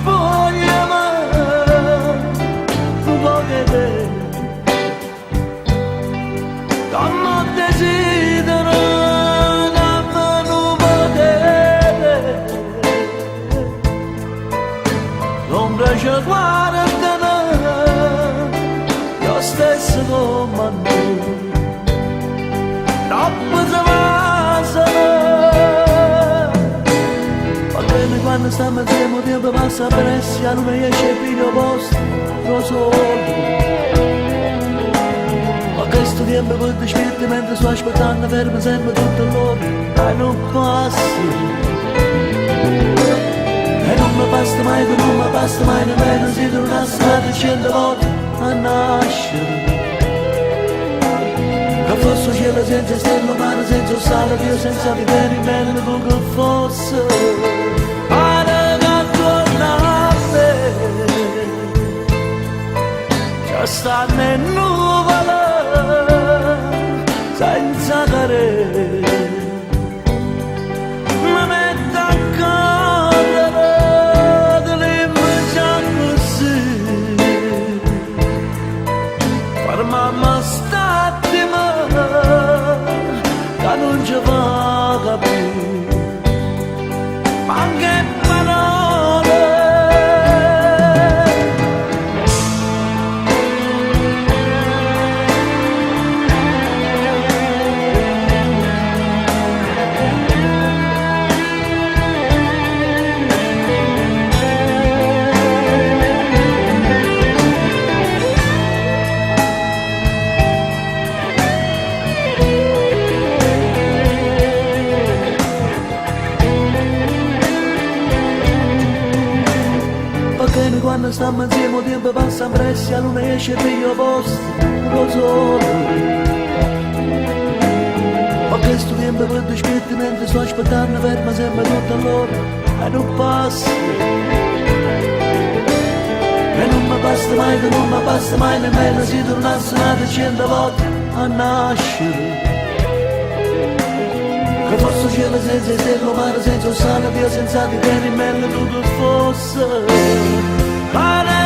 spogliami un po' che te non desidero dammi un potere l'ombra ci guarda io stesso comando troppo si passa quando stiamo insieme il tempo passa presto non mi esce più posto lo solo ma questo tempo poi ti spirti mentre sto aspettando fermo sempre tutto l'ora e non passi e non mi basta mai che non mi basta mai nemmeno se tornassi da 100 volte a nascere che fosse cielo senza stelle mare senza sale Dio senza vedere in meno tu che fosse stanno in nuvole senza dare mi metto a correre dell'immagine così per mamma stattima che non ci va più ma che parole quando stiamo insieme il tempo passa presto non esce più posto lo solo ma questo tempo per ti spirti mentre sto aspettando ferma sempre tutto all'ora e non passa e non mi basta mai che non mi basta mai nemmeno se tornassi nate 100 volte a nascere che fosse cielo senza stelle mare senza sale Dio senza di te in mezzo tutto fosse Para